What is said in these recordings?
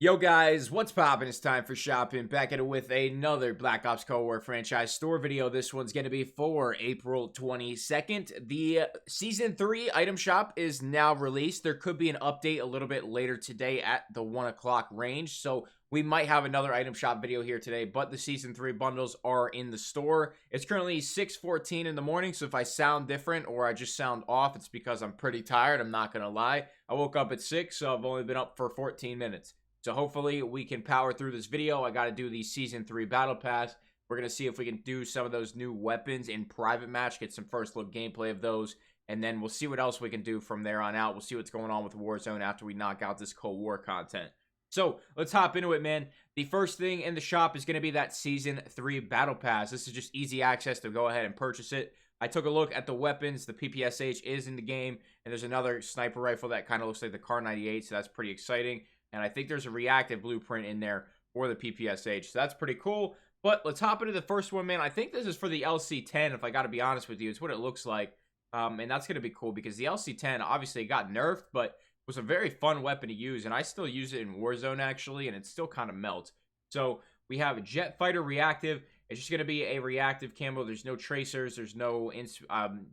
Yo guys, what's poppin'? It's time for shopping. Back at it with another Black Ops Cold War franchise store video. This one's going to be for April 22nd. The Season 3 item shop is now released. There could be an update a little bit later today at the 1 o'clock range. So we might have another item shop video here today, but the Season 3 bundles are in the store. It's currently 6:14 in the morning, so if I sound different or I just sound off, it's because I'm pretty tired. I'm not going to lie. I woke up at 6, so I've only been up for 14 minutes. So hopefully we can power through this video. I got to do the Season 3 Battle Pass. We're going to see if we can do some of those new weapons in private match, get some first look gameplay of those, and then we'll see what else we can do from there on out. We'll see what's going on with Warzone after we knock out this Cold War content. So let's hop into it, man. The first thing in the shop is going to be that Season 3 Battle Pass. This is just easy access to go ahead and purchase it. I took a look at the weapons. The PPSH is in the game, and there's another sniper rifle that kind of looks like the Kar 98, so that's pretty exciting. And I think there's a reactive blueprint in there for the PPSH. So that's pretty cool. But let's hop into the first one, man. I think this is for the LC-10, if I got to be honest with you. It's what it looks like. And that's going to be cool because the LC-10 obviously got nerfed, but was a very fun weapon to use. And I still use it in Warzone, actually, and it still kind of melts. So we have a jet fighter reactive. It's just going to be a reactive camo. There's no tracers. There's no,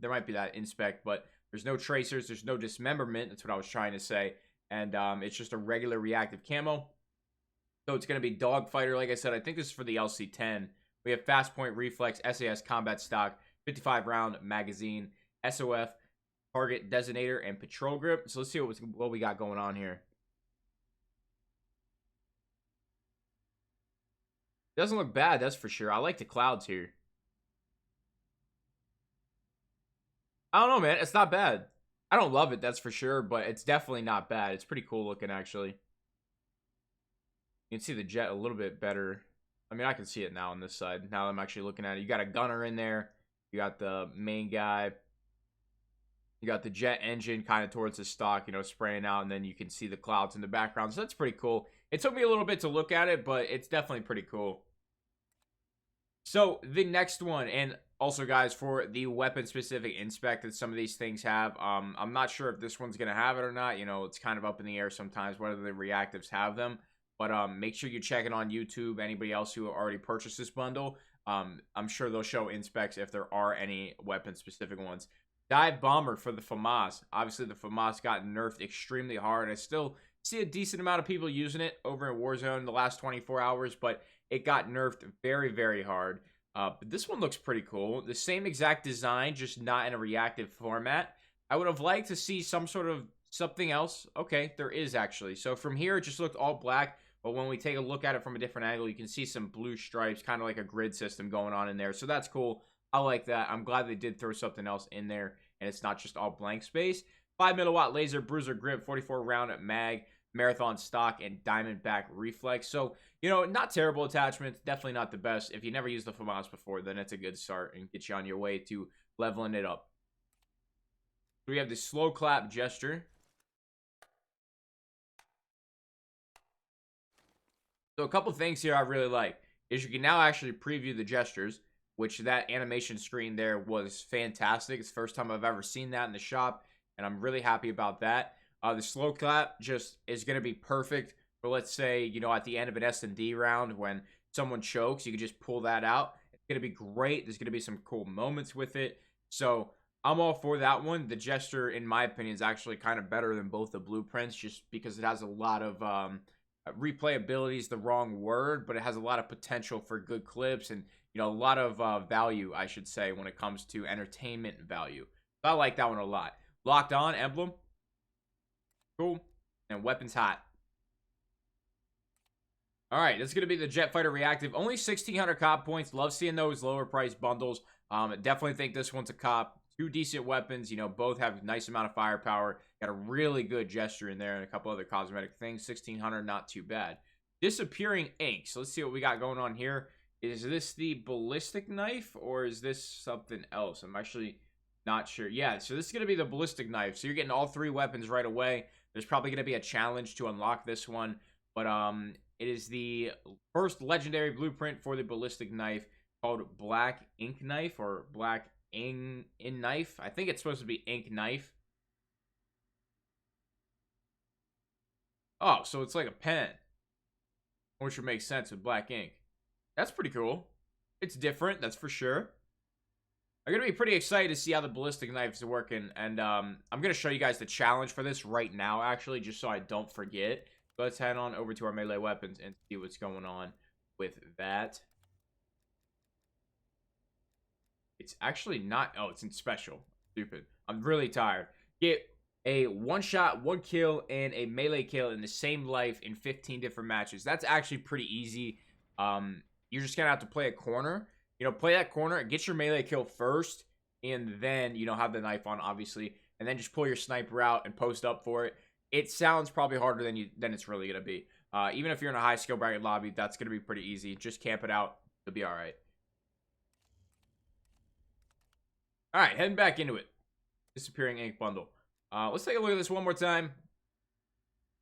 there might be that inspect, but there's no tracers. There's no dismemberment. That's what I was trying to say. And it's just a regular reactive camo. So it's going to be dogfighter. Like I said, I think this is for the LC-10. We have fast point reflex, SAS combat stock, 55 round magazine, SOF, target designator, and patrol grip. So let's see what we got going on here. Doesn't look bad, that's for sure. I like the clouds here. I don't know, man. It's not bad. I don't love it, that's for sure, but it's definitely not bad. It's pretty cool looking, actually. You can see the jet a little bit better. I mean, I can see it now on this side. Now I'm actually looking at it. You got a gunner in there. You got the main guy. You got the jet engine kind of towards the stock, you know, spraying out, and then you can see the clouds in the background. So that's pretty cool. It took me a little bit to look at it, but it's definitely pretty cool. So the next one, and also guys, for the weapon specific inspect that some of these things have, I'm not sure if this one's gonna have it or not. You know, it's kind of up in the air sometimes whether the reactives have them, but make sure you check it on YouTube. Anybody else who already purchased this bundle, I'm sure they'll show inspects if there are any weapon specific ones. Dive bomber for the FAMAS. Obviously the FAMAS got nerfed extremely hard. I still see a decent amount of people using it over in Warzone in the last 24 hours, but it got nerfed very, very hard. But this one looks pretty cool. The same exact design, just not in a reactive format. I would have liked to see some sort of something else. Okay, there is actually. So from here, it just looked all black. But when we take a look at it from a different angle, you can see some blue stripes, kind of like a grid system going on in there. So that's cool. I like that. I'm glad they did throw something else in there, and it's not just all blank space. 5 milliwatt laser, bruiser grip, 44 round mag, marathon stock, and diamondback reflex. So, you know, not terrible attachments, definitely not the best. If you never used the FAMAS before, then it's a good start and get you on your way to leveling it up. So we have the slow clap gesture. So a couple things here I really like is you can now actually preview the gestures, which that animation screen there was fantastic. It's the first time I've ever seen that in the shop, and I'm really happy about that. The slow clap just is going to be perfect for, let's say, you know, at the end of an S&D round when someone chokes, you can just pull that out. It's going to be great. There's going to be some cool moments with it. So I'm all for that one. The gesture, in my opinion, is actually kind of better than both the blueprints just because it has a lot of replayability is the wrong word, but it has a lot of potential for good clips and, you know, a lot of value, I should say, when it comes to entertainment value. So I like that one a lot. Locked on emblem. Cool. And weapons hot. All right, this is going to be the jet fighter reactive. Only 1,600 cop points. Love seeing those lower price bundles. Definitely think this one's a cop. Two decent weapons. You know, both have a nice amount of firepower. Got a really good gesture in there and a couple other cosmetic things. 1,600, not too bad. Disappearing ink. So let's see what we got going on here. Is this the ballistic knife or is this something else? I'm actually not sure. Yeah, so this is going to be the ballistic knife. So you're getting all three weapons right away. There's probably going to be a challenge to unlock this one. But it is the first legendary blueprint for the ballistic knife called Black Ink Knife or Black Ink Knife. I think it's supposed to be Ink Knife. Oh, so it's like a pen. which would make sense with black ink. That's pretty cool. It's different, that's for sure. I'm going to be pretty excited to see how the ballistic knife is working. And I'm going to show you guys the challenge for this right now, actually, just so I don't forget. So let's head on over to our melee weapons and see what's going on with that. It's actually not... Oh, it's in special. Stupid. I'm really tired. Get a one-shot, one kill, and a melee kill in the same life in 15 different matches. That's actually pretty easy. You're just going to have to play a corner. You know, play that corner, get your melee kill first, and then, you know, have the knife on, obviously. And then just pull your sniper out and post up for it. It sounds probably harder than it's really going to be. Even if you're in a high skill bracket lobby, that's going to be pretty easy. Just camp it out. You'll be all right. All right, heading back into it. Disappearing ink bundle. Let's take a look at this one more time.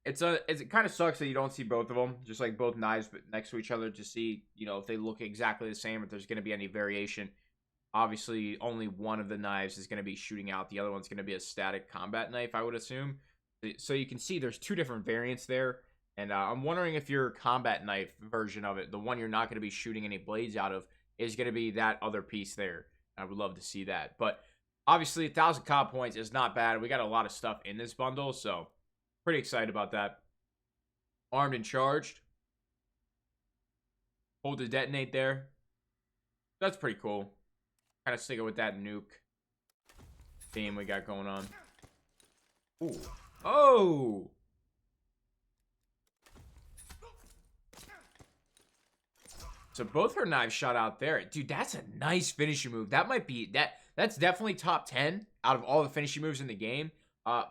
It kind of sucks that you don't see both of them, just like both knives but next to each other to see, you know, if they look exactly the same, if there's going to be any variation. Obviously, only one of the knives is going to be shooting out. The other one's going to be a static combat knife, I would assume. So you can see there's two different variants there. And I'm wondering if your combat knife version of it, the one you're not going to be shooting any blades out of, is going to be that other piece there. I would love to see that. But obviously, 1,000 COD points is not bad. We got a lot of stuff in this bundle, so... pretty excited about that. Armed and charged. Hold to detonate there. That's pretty cool. Kind of sticking with that nuke theme we got going on. Ooh. Oh! So both her knives shot out there. Dude, that's a nice finishing move. That might be... That's definitely top 10 out of all the finishing moves in the game.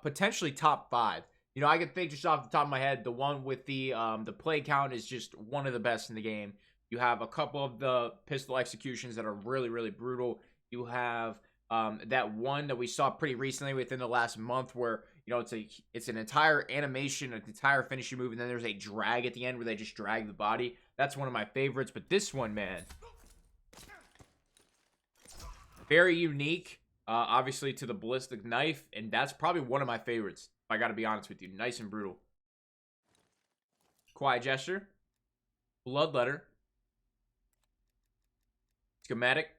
Potentially top 5. You know, I can think just off the top of my head, the one with the play count is just one of the best in the game. You have a couple of the pistol executions that are really, really brutal. You have that one that we saw pretty recently within the last month where, you know, it's an entire animation, an entire finishing move, and then there's a drag at the end where they just drag the body. That's one of my favorites. But this one, man, very unique, obviously, to the ballistic knife, and that's probably one of my favorites. I gotta be honest with you. Nice and brutal. Quiet gesture. Bloodletter. Schematic.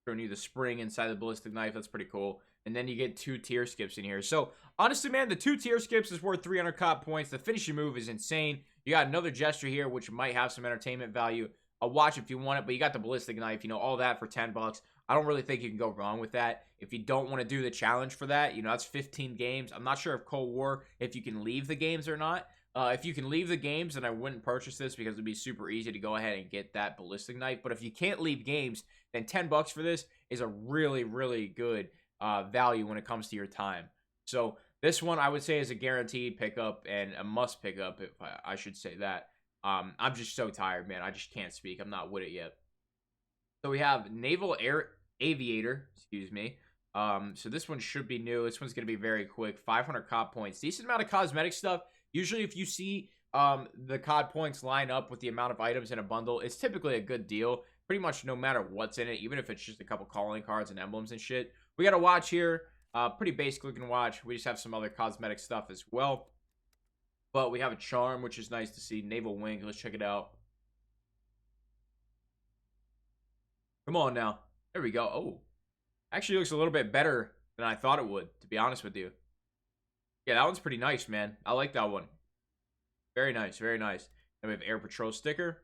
Showing you the spring inside the ballistic knife. That's pretty cool. And then you get 2 tier skips in here. So, honestly, man, the 2 tier skips is worth 300 COD points. The finishing move is insane. You got another gesture here, which might have some entertainment value. I'll watch if you want it, but you got the ballistic knife. You know, all that for 10 bucks. I don't really think you can go wrong with that. If you don't want to do the challenge for that, you know, that's 15 games. I'm not sure if Cold War, if you can leave the games or not. If you can leave the games, then I wouldn't purchase this because it'd be super easy to go ahead and get that ballistic knife. But if you can't leave games, then 10 bucks for this is a really, really good value when it comes to your time. So this one I would say is a guaranteed pickup and a must pickup, if I should say that. I'm just so tired, man. I just can't speak. I'm not with it yet. So we have Naval Aviator, excuse me. So this one should be new. This one's going to be very quick. 500 COD points. Decent amount of cosmetic stuff. Usually if you see the COD points line up with the amount of items in a bundle, it's typically a good deal. Pretty much no matter what's in it, even if it's just a couple calling cards and emblems and shit. We got a watch here. Pretty basic looking watch. We just have some other cosmetic stuff as well. But we have a charm, which is nice to see. Naval wing. Let's check it out. Come on now. There we go. Oh. Actually looks a little bit better than I thought it would, to be honest with you. Yeah, that one's pretty nice, man. I like that one. Very nice, very nice. And we have Air Patrol sticker.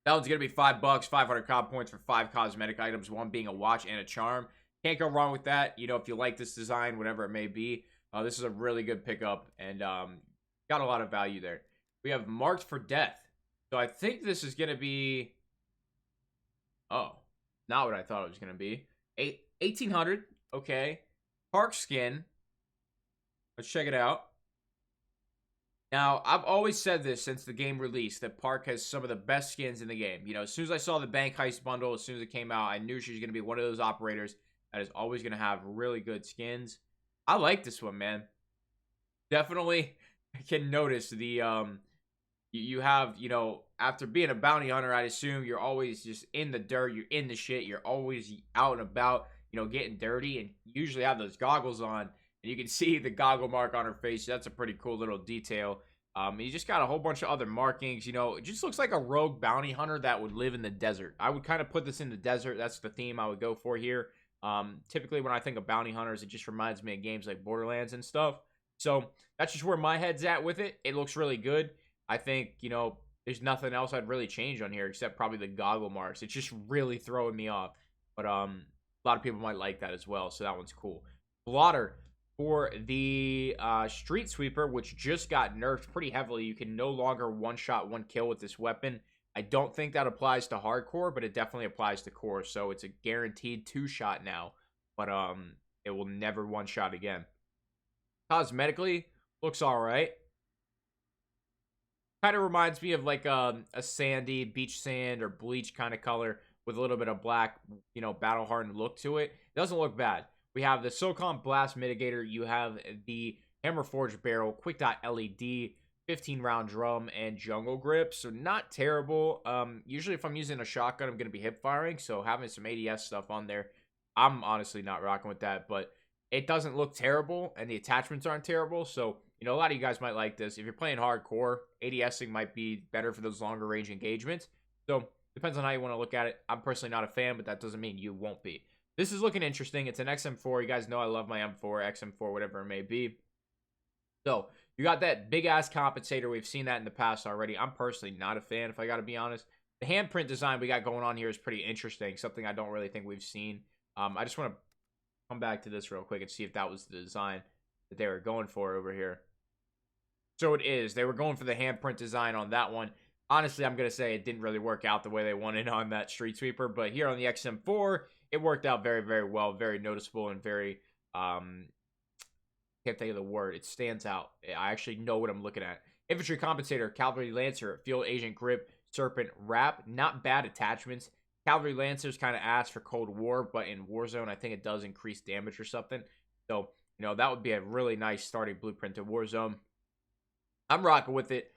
That one's going to be 5 bucks, 500 COD points for 5 cosmetic items, one being a watch and a charm. Can't go wrong with that. You know, if you like this design, whatever it may be, this is a really good pickup and got a lot of value there. We have Marked for Death. So I think this is going to be... Oh, not what I thought it was going to be. 1800, okay. Park skin. Let's check it out. Now, I've always said this since the game released, that Park has some of the best skins in the game. You know, as soon as I saw the Bank Heist bundle, as soon as it came out, I knew she was going to be one of those operators that is always going to have really good skins. I like this one, man. Definitely can notice the, you have, you know, after being a bounty hunter, I'd assume you're always just in the dirt, you're in the shit, you're always out and about, you know, getting dirty, and you usually have those goggles on, and you can see the goggle mark on her face. That's a pretty cool little detail. He just got a whole bunch of other markings. You know, it just looks like a rogue bounty hunter that would live in the desert. I would kind of put this in the desert. That's the theme I would go for here. Typically, when I think of bounty hunters, it just reminds me of games like Borderlands and stuff. So that's just where my head's at with it. It looks really good. I think, you know, there's nothing else I'd really change on here except probably the goggle marks. It's just really throwing me off. But a lot of people might like that as well. So that one's cool. Blotter. For the Street Sweeper, which just got nerfed pretty heavily, you can no longer one-shot, one-kill with this weapon. I don't think that applies to hardcore, but it definitely applies to core. So it's a guaranteed two-shot now, but it will never one-shot again. Cosmetically, looks all right. Kind of reminds me of like a sandy beach sand or bleach kind of color with a little bit of black, you know, battle-hardened look to it. It doesn't look bad. We have the SOCOM Blast Mitigator. You have the Hammer Forged Barrel, Quick Dot LED, 15-round drum, and Jungle Grip. So not terrible. Usually if I'm using a shotgun, I'm going to be hip firing. So having some ADS stuff on there, I'm honestly not rocking with that. But it doesn't look terrible, and the attachments aren't terrible. So, you know, a lot of you guys might like this. If you're playing hardcore, ADSing might be better for those longer range engagements. So depends on how you want to look at it. I'm personally not a fan, but that doesn't mean you won't be. This is looking interesting. It's an XM4. You guys know I love my M4, XM4, whatever it may be. So, you got that big-ass compensator. We've seen that in the past already. I'm personally not a fan, if I got to be honest. The handprint design we got going on here is pretty interesting. Something I don't really think we've seen. I just want to come back to this real quick and see if that was the design that they were going for over here. So, it is. They were going for the handprint design on that one. Honestly, I'm going to say it didn't really work out the way they wanted on that Street Sweeper. But here on the XM4, it worked out very, very well. Very noticeable and very, can't think of the word. It stands out. I actually know what I'm looking at. Infantry Compensator, Cavalry Lancer, Field Agent Grip, Serpent Wrap. Not bad attachments. Cavalry Lancers kind of asked for Cold War, but in Warzone, I think it does increase damage or something. So, you know, that would be a really nice starting blueprint to Warzone. I'm rocking with it.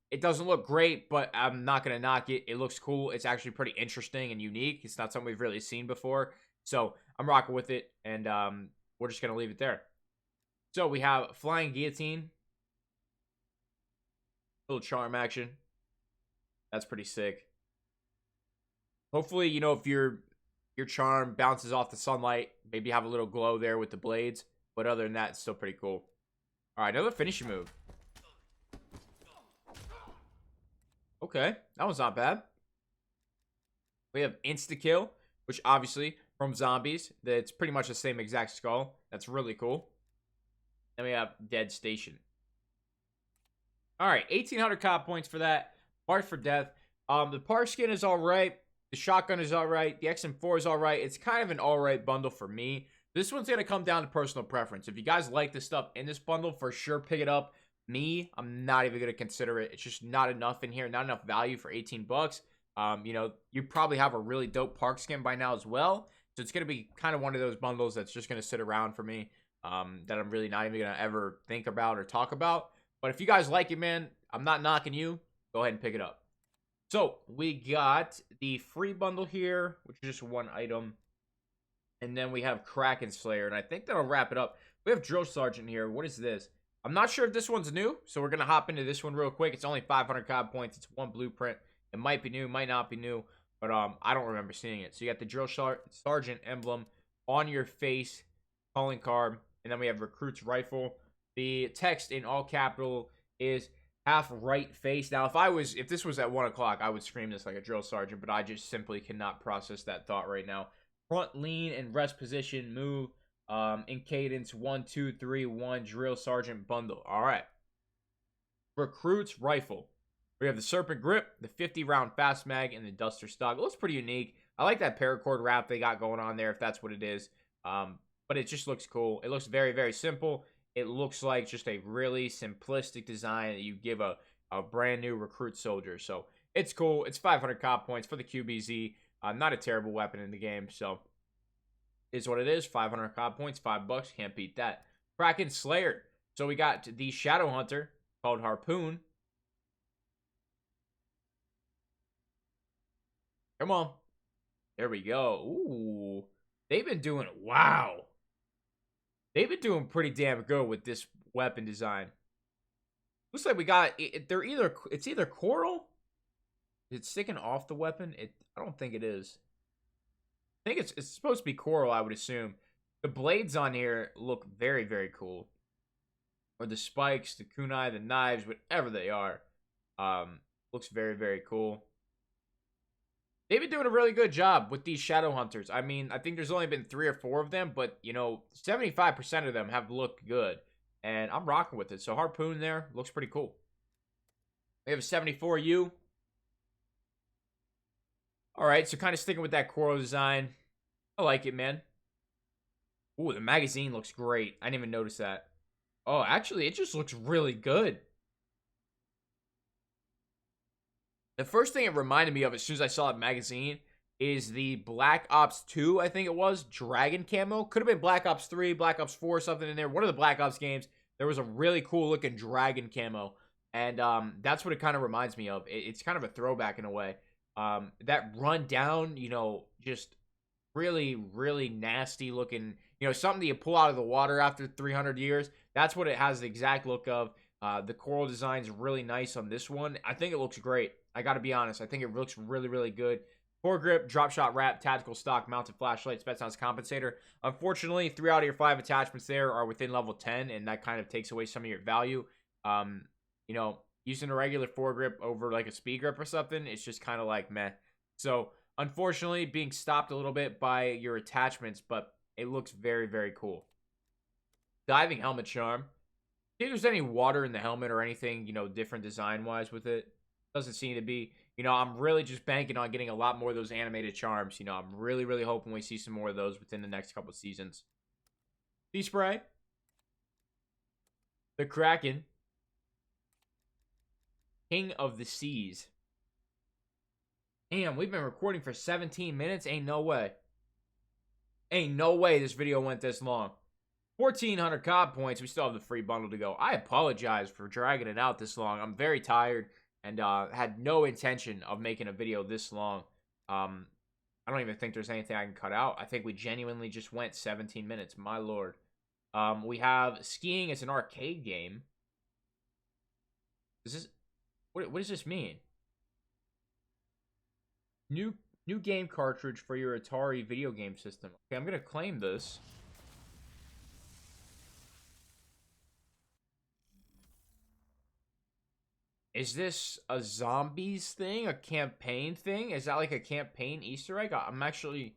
It doesn't look great, but I'm not going to knock it. It looks cool. It's actually pretty interesting and unique. It's not something we've really seen before. So I'm rocking with it, and we're just going to leave it there. So we have Flying Guillotine. Little charm action. That's pretty sick. Hopefully, you know, if your charm bounces off the sunlight, maybe have a little glow there with the blades. But other than that, it's still pretty cool. All right, another finishing move. Okay, that was not bad. We have insta-kill, which obviously from zombies, that's pretty much the same exact skull. That's really cool. Then we have Dead Station. All right, 1,800 COD points for that. Mark for Death. The Park skin is all right. The shotgun is all right. The XM4 is all right. It's kind of an all right bundle for me. This one's going to come down to personal preference. If you guys like the stuff in this bundle, for sure pick it up. Me, I'm not even going to consider it. It's just not enough in here. Not enough value for 18 bucks. You know, you probably have a really dope Park skin by now as well. So it's going to be kind of one of those bundles that's just going to sit around for me. That I'm really not even going to ever think about or talk about. But if you guys like it, man, I'm not knocking you. Go ahead and pick it up. So we got the free bundle here, which is just one item. And then we have Kraken Slayer. And I think that'll wrap it up. We have Drill Sergeant here. What is this? I'm not sure if this one's new, so we're going to hop into this one real quick. It's only 500 COD points. It's one blueprint. It might be new, might not be new, but I don't remember seeing it. So you got the Drill Sergeant emblem on your face, calling card, and then we have Recruit's Rifle. The text in all capital is half right face. Now, if this was at 1 o'clock, I would scream this like a Drill Sergeant, but I just simply cannot process that thought right now. Front lean and rest position, move. In cadence 1 2 3 1 Drill Sergeant bundle. All right. Recruit's Rifle. We have the Serpent Grip, the 50-round fast mag, and the Duster stock. It looks pretty unique. I like that paracord wrap they got going on there, if that's what it is. But it just looks cool. It looks very, very simple. It looks like just a really simplistic design that you give a brand new recruit soldier. So it's cool. It's 500 COD points for the QBZ. Not a terrible weapon in the game. So is what it is. 500 COD points, $5. Can't beat that. Kraken Slayer. So we got the Shadow Hunter called Harpoon. Come on. There we go. Ooh. They've been doing, wow. They've been doing pretty damn good with this weapon design. Looks like we got they're it's either coral. It's sticking off the weapon. I don't think it is. I think it's supposed to be coral, I would assume. The blades on here look very, very cool. Or the spikes, the kunai, the knives, whatever they are. Looks very, very cool. They've been doing a really good job with these shadow hunters. I mean, I think there's only been 3 or 4 of them, but, you know, 75% of them have looked good. And I'm rocking with it. So harpoon there looks pretty cool. We have a 74U. Alright, so kind of sticking with that coral design. I like it, man. Ooh, the magazine looks great. I didn't even notice that. Oh, actually, it just looks really good. The first thing it reminded me of as soon as I saw that magazine is the Black Ops 2, I think it was, Dragon camo. Could have been Black Ops 3, Black Ops 4, something in there. One of the Black Ops games, there was a really cool looking Dragon camo. And that's what it kind of reminds me of. It's kind of a throwback in a way. That rundown, you know, just really, really nasty looking, you know, something that you pull out of the water after 300 years. That's what it has the exact look of. The coral design is really nice on this one. I think it looks great. I got to be honest. I think it looks really, really good. Foregrip, drop shot wrap, tactical stock, mounted flashlight, Spetsnaz compensator. Unfortunately, 3 out of your 5 attachments there are within level 10, and that kind of takes away some of your value. You know, using a regular foregrip over like a speed grip or something, it's just kind of like meh. So, unfortunately, being stopped a little bit by your attachments, but it looks very, very cool. Diving helmet charm. See if there's any water in the helmet or anything, you know, different design-wise with it. Doesn't seem to be. You know, I'm really just banking on getting a lot more of those animated charms. You know, I'm really, really hoping we see some more of those within the next couple of seasons. Sea spray. The Kraken. King of the Seas. Damn, we've been recording for 17 minutes. Ain't no way. Ain't no way this video went this long. 1,400 COD points. We still have the free bundle to go. I apologize for dragging it out this long. I'm very tired and had no intention of making a video this long. I don't even think there's anything I can cut out. I think we genuinely just went 17 minutes. My lord. We have skiing as an arcade game. Is this... What does this mean? New game cartridge for your Atari video game system. Okay, I'm going to claim this. Is this a zombies thing? A campaign thing? Is that like a campaign Easter egg? I'm actually...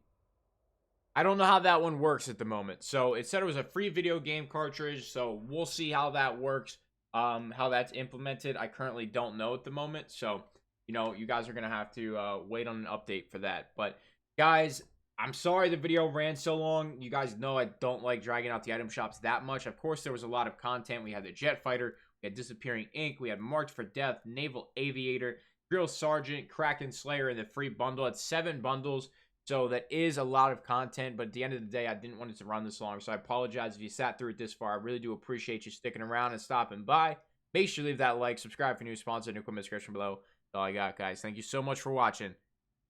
I don't know how that one works at the moment. So it said it was a free video game cartridge. So we'll see how that works. How that's implemented. I currently don't know at the moment. So, you know, you guys are going to have to wait on an update for that. But guys, I'm sorry the video ran so long. You guys know I don't like dragging out the item shops that much. Of course, there was a lot of content. We had the Jet Fighter. We had Disappearing Ink. We had Marked for Death, Naval Aviator, Drill Sergeant, Kraken Slayer, and the free bundle. It's 7 bundles. So that is a lot of content, but at the end of the day, I didn't want it to run this long. So I apologize if you sat through it this far. I really do appreciate you sticking around and stopping by. Make sure you leave that like, subscribe for new sponsor, new comment description below. That's all I got, guys. Thank you so much for watching.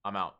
I'm out.